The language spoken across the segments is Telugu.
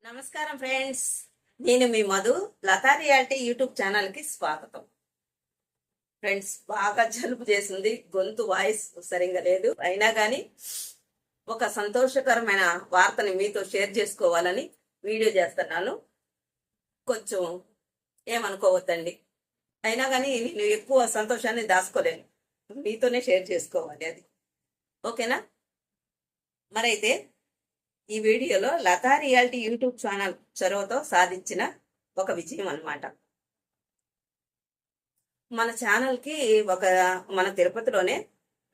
నమస్కారం ఫ్రెండ్స్, నేను మీ మధు. లతా రియాలిటీ యూట్యూబ్ ఛానల్కి స్వాగతం. ఫ్రెండ్స్, బాగా జలుబు చేసింది, గొంతు వాయిస్ సరిగా లేదు. అయినా కానీ ఒక సంతోషకరమైన వార్తని మీతో షేర్ చేసుకోవాలని వీడియో చేస్తున్నాను. కొంచెం ఏమనుకోవద్దండి. అయినా కానీ నేను ఎక్కువ సంతోషాన్ని దాచుకోలేను, మీతోనే షేర్ చేసుకోవాలి. అది ఓకేనా? మరైతే ఈ వీడియోలో లతా రియాలిటీ యూట్యూబ్ ఛానల్ చొరవతో సాధించిన ఒక విజయం అన్నమాట. మన ఛానల్కి మన తిరుపతిలోనే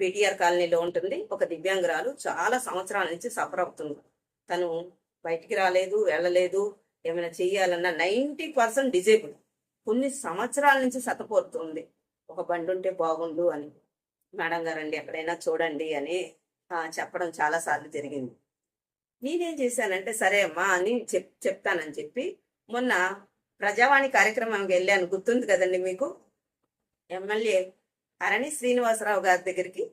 పిటిఆర్ కాలనీలో ఉంటుంది ఒక దివ్యాంగురాలు. చాలా సంవత్సరాల నుంచి సఫర్ అవుతుంది. తను బయటికి రాలేదు, వెళ్ళలేదు, ఏమైనా చెయ్యాలన్నా 90% డిజేబుల్. కొన్ని సంవత్సరాల నుంచి సతపోతుంది. ఒక బండి ఉంటే బాగుండు అని, మేడం గారండి ఎక్కడైనా చూడండి అని చెప్పడం చాలా సార్లు జరిగింది. నేనేం చేశానంటే, సరే అమ్మా అని చెప్తానని చెప్పి మొన్న ప్రజావాణి కార్యక్రమానికి వెళ్ళాను. గుర్తుంది కదండి మీకు. ఎమ్మెల్యే అరణి శ్రీనివాసరావు గారి దగ్గరికి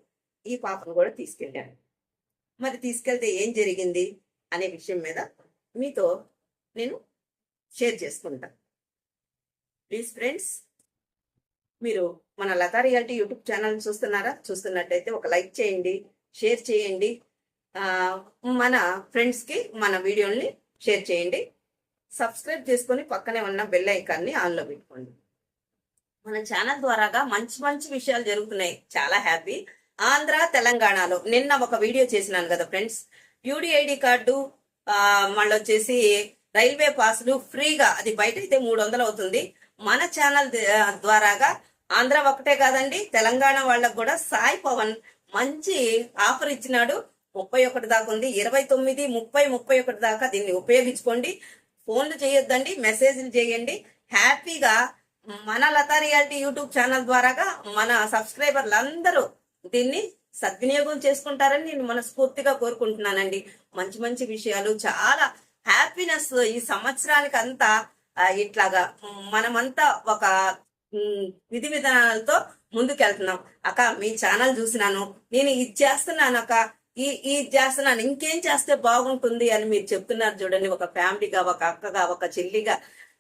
ఈ పాపను కూడా తీసుకెళ్ళాను. మరి తీసుకెళ్తే ఏం జరిగింది అనే విషయం మీద మీతో నేను షేర్ చేసుకుంటా. ప్లీజ్ ఫ్రెండ్స్, మీరు మన లతా రియాలిటీ యూట్యూబ్ ఛానల్ చూస్తున్నట్టయితే ఒక లైక్ చేయండి, షేర్ చేయండి. మన ఫ్రెండ్స్కి మన వీడియోని షేర్ చేయండి. సబ్స్క్రైబ్ చేసుకొని పక్కనే ఉన్న బెల్ ఐకాన్ని ఆన్లో పెట్టుకోండి. మన ఛానల్ ద్వారాగా మంచి మంచి విషయాలు జరుగుతున్నాయి. చాలా హ్యాపీ. ఆంధ్ర తెలంగాణలో నిన్న ఒక వీడియో చేసినాను కదా ఫ్రెండ్స్. యూడిఐడి కార్డు, మళ్ళీ వచ్చేసి రైల్వే పాసులు ఫ్రీగా, అది బయట అయితే 300 అవుతుంది. మన ఛానల్ ద్వారాగా ఆంధ్ర ఒకటే కాదండి, తెలంగాణ వాళ్ళకు కూడా సాయి పవన్ మంచి ఆఫర్ ఇచ్చినాడు. 31 దాకా ఉంది. 29, 30, 31 దాకా దీన్ని ఉపయోగించుకోండి. ఫోన్లు చేయొద్దండి, మెసేజ్లు చేయండి. హ్యాపీగా మన లతా రియాలిటీ యూట్యూబ్ ఛానల్ ద్వారాగా మన సబ్స్క్రైబర్లు అందరూ దీన్ని సద్వినియోగం చేసుకుంటారని నేను మనస్ఫూర్తిగా కోరుకుంటున్నానండి. మంచి మంచి విషయాలు, చాలా హ్యాపీనెస్. ఈ సంవత్సరానికి అంతా ఇట్లాగా మనమంతా ఒక విధి విధానాలతో ముందుకెళ్తున్నాం. అక్క, మీ ఛానల్ చూసినాను, నేను ఇది చేస్తున్నాను అక్క, ఈ చేస్తున్నాను, ఇంకేం చేస్తే బాగుంటుంది అని మీరు చెప్తున్నారు చూడండి. ఒక ఫ్యామిలీగా, ఒక అక్కగా, ఒక చెల్లిగా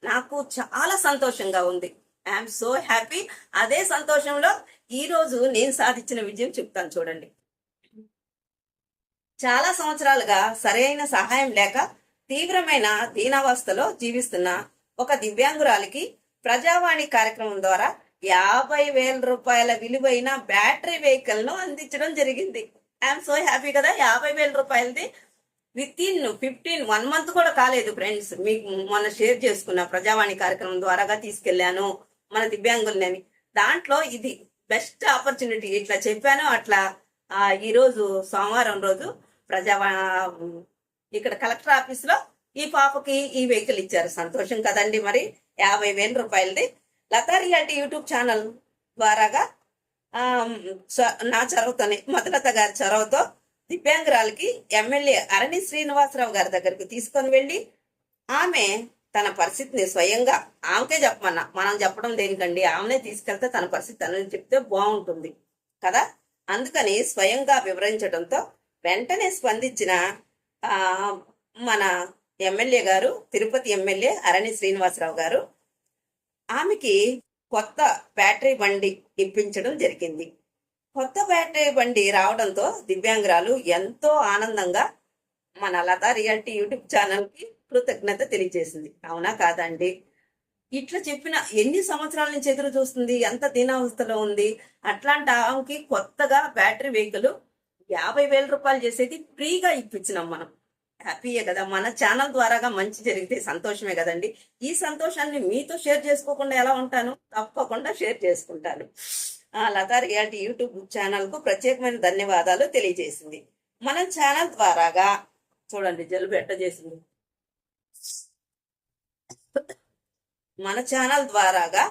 నాకు చాలా సంతోషంగా ఉంది. I'm so happy. అదే సంతోషంలో ఈ రోజు నేను సాధించిన విజయం చెప్తాను చూడండి. చాలా సంవత్సరాలుగా సరైన సహాయం లేక తీవ్రమైన దీనావస్థలో జీవిస్తున్న ఒక దివ్యాంగురాలికి ప్రజావాణి కార్యక్రమం ద్వారా 50,000 రూపాయల విలువైన బ్యాటరీ వెహికల్ ను అందించడం జరిగింది. ఐఎమ్ సో హ్యాపీ కదా. 50,000 రూపాయలది విత్ ఇన్ 1 మంత్ కూడా కాలేదు ఫ్రెండ్స్. మీకు మొన్న షేర్ చేసుకున్న ప్రజావాణి కార్యక్రమం ద్వారాగా తీసుకెళ్లాను మన దివ్యాంగులని. దాంట్లో ఇది బెస్ట్ ఆపర్చునిటీ. ఇట్లా చెప్పాను. అట్లా ఈ రోజు సోమవారం రోజు ఇక్కడ కలెక్టర్ ఆఫీస్ లో ఈ పాపకి ఈ వెహికల్ ఇచ్చారు. సంతోషం కదండి. మరి 50,000 రూపాయలది లతా రియాలిటీ యూట్యూబ్ ఛానల్ ద్వారాగా నా చొరవతోనే, మధులత గారి చొరవతో దివ్యాంగురాలకి ఎమ్మెల్యే అరణి శ్రీనివాసరావు గారి దగ్గరికి తీసుకొని వెళ్ళి ఆమె తన పరిస్థితిని స్వయంగా ఆమెకే చెప్పమన్నా. మనం చెప్పడం దేనికండి, ఆమెనే తీసుకెళ్తే తన పరిస్థితి తనని చెప్తే బాగుంటుంది కదా. అందుకని స్వయంగా వివరించడంతో వెంటనే స్పందించిన మన ఎమ్మెల్యే గారు, తిరుపతి ఎమ్మెల్యే అరణి శ్రీనివాసరావు గారు ఆమెకి కొత్త బ్యాటరీ బండి ఇప్పించడం జరిగింది. కొత్త బ్యాటరీ బండి రావడంతో దివ్యాంగురాలు ఎంతో ఆనందంగా మన లతా రియాలిటీ యూట్యూబ్ ఛానల్కి కృతజ్ఞత తెలియజేసింది. అవునా కాదండి? ఇట్లా చెప్పిన ఎన్ని సంవత్సరాల నుంచి ఎదురు చూస్తుంది, ఎంత దీనావస్థలో ఉంది. అట్లాంటి ఆమెకి కొత్తగా బ్యాటరీ వెహికల్ 50,000 రూపాయలు చేసేది ఫ్రీగా ఇప్పించినాం మనం. హ్యాపీయే కదా. మన ఛానల్ ద్వారాగా మంచి జరిగితే సంతోషమే కదండి. ఈ సంతోషాన్ని మీతో షేర్ చేసుకోకుండా ఎలా ఉంటాను? తప్పకుండా షేర్ చేసుకుంటాను. లతా రియాలిటీ యూట్యూబ్ ఛానల్ కు ప్రత్యేకమైన ధన్యవాదాలు తెలియజేసింది. మన ఛానల్ ద్వారాగా చూడండి, జలుబు ఎట్ట చేసింది. మన ఛానల్ ద్వారాగా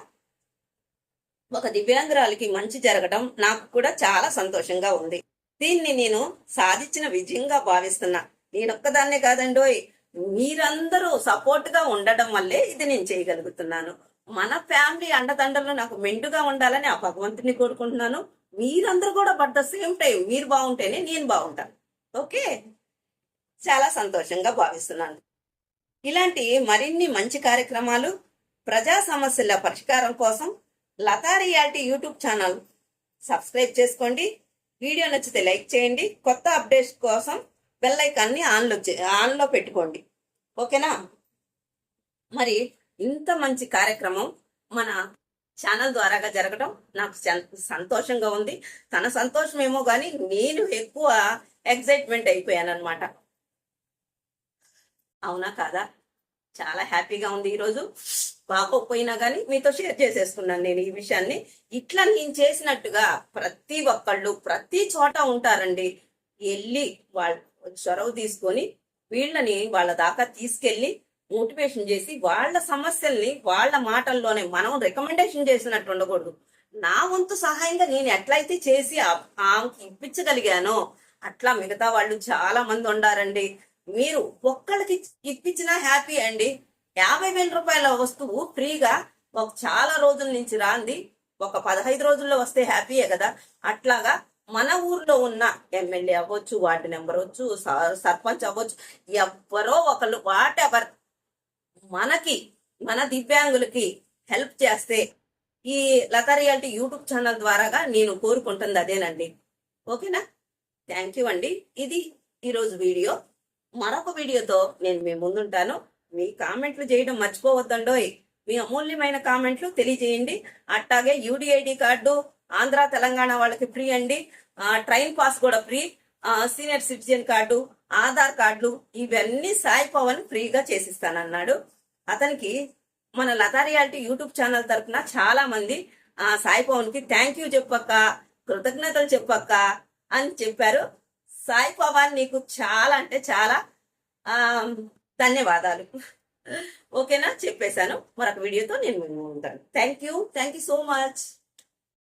ఒక దివ్యాంగురాలికి మంచి జరగడం నాకు కూడా చాలా సంతోషంగా ఉంది. దీన్ని నేను సాధించిన విజయంగా భావిస్తున్నా. నేనొక్కదాన్నే కాదండోయ్, మీరందరూ సపోర్ట్ గా ఉండడం వల్లే ఇది నేను చేయగలుగుతున్నాను. మన ఫ్యామిలీ అండదండలు నాకు మెండుగా ఉండాలని ఆ భగవంతుని కోరుకుంటున్నాను. మీరందరూ కూడా బట్ ద సేమ్ టైం మీరు బాగుంటేనే నేను బాగుంటాను. ఓకే, చాలా సంతోషంగా భావిస్తున్నాను. ఇలాంటి మరిన్ని మంచి కార్యక్రమాలు, ప్రజా సమస్యల పరిష్కారం కోసం Latha reality YouTube channel subscribe చేసుకోండి. వీడియో నచ్చితే లైక్ చేయండి. కొత్త అప్డేట్స్ కోసం బెల్ ఐకాన్ని ఆన్లో పెట్టుకోండి. ఓకేనా? మరి ఇంత మంచి కార్యక్రమం మన ఛానల్ ద్వారాగా జరగడం నాకు సంతోషంగా ఉంది. తన సంతోషమేమో కానీ నేను ఎక్కువ ఎక్సైట్మెంట్ అయిపోయాను అనమాట. అవునా కాదా? చాలా హ్యాపీగా ఉంది ఈరోజు. బాగోకపోయినా కానీ మీతో షేర్ చేసేస్తున్నాను నేను ఈ విషయాన్ని. ఇట్లా నేను చేసినట్టుగా ప్రతి ఒక్కళ్ళు ప్రతి చోట ఉంటారండి. వెళ్ళి వాళ్ళ చొరవ తీసుకొని వీళ్ళని వాళ్ళ దాకా తీసుకెళ్లి మోటివేషన్ చేసి వాళ్ళ సమస్యల్ని వాళ్ళ మాటల్లోనే మనం రికమెండేషన్ చేసినట్టు ఉండకూడదు. నా వంతు సహాయంగా నేను ఎట్లయితే చేసి ఆమెకి ఇప్పించగలిగానో అట్లా మిగతా వాళ్ళు చాలా మంది ఉండారండి. మీరు ఒక్కళ్ళకి ఇప్పించినా హ్యాపీ అండి. 50,000 రూపాయల వస్తువు ఫ్రీగా ఒక చాలా రోజుల నుంచి రాంది ఒక 15 రోజుల్లో వస్తే హ్యాపీయే కదా. అట్లాగా మన ఊర్లో ఉన్న ఎమ్మెల్యే అవ్వచ్చు, వార్డు నెంబర్ అవ్వచ్చు, సర్పంచ్ అవ్వచ్చు, ఎవ్వరో ఒకళ్ళు వాట్ ఎవర్ మనకి మన దివ్యాంగులకి హెల్ప్ చేస్తే ఈ లతా రియాలిటీ యూట్యూబ్ ఛానల్ ద్వారాగా నేను కోరుకుంటుంది అదేనండి. ఓకేనా? థ్యాంక్ యూ అండి. ఇది ఈరోజు వీడియో. మరొక వీడియోతో నేను మీ ముందుంటాను. మీ కామెంట్లు చేయడం మర్చిపోవద్దండోయ్. మీ అమూల్యమైన కామెంట్లు తెలియజేయండి. అట్లాగే యూడిఐడి కార్డు ఆంధ్ర తెలంగాణ వాళ్ళకి ఫ్రీ అండి. ట్రైన్ పాస్ కూడా free. Senior citizen card, Aadhaar కార్డులు ఇవన్నీ సాయి పవన్ ఫ్రీగా చేసిస్తానన్నాడు. అతనికి మన లతా రియాలిటీ యూట్యూబ్ ఛానల్ తరఫున చాలా మంది సాయి పవన్ కి థ్యాంక్ యూ చెప్పక్క, కృతజ్ఞతలు చెప్పక్క అని చెప్పారు. సాయి పవన్ నీకు చాలా అంటే చాలా ధన్యవాదాలు. ఓకేనా? చెప్పేశాను. మరొక వీడియోతో నేను ఉంటాను. Thank you so much.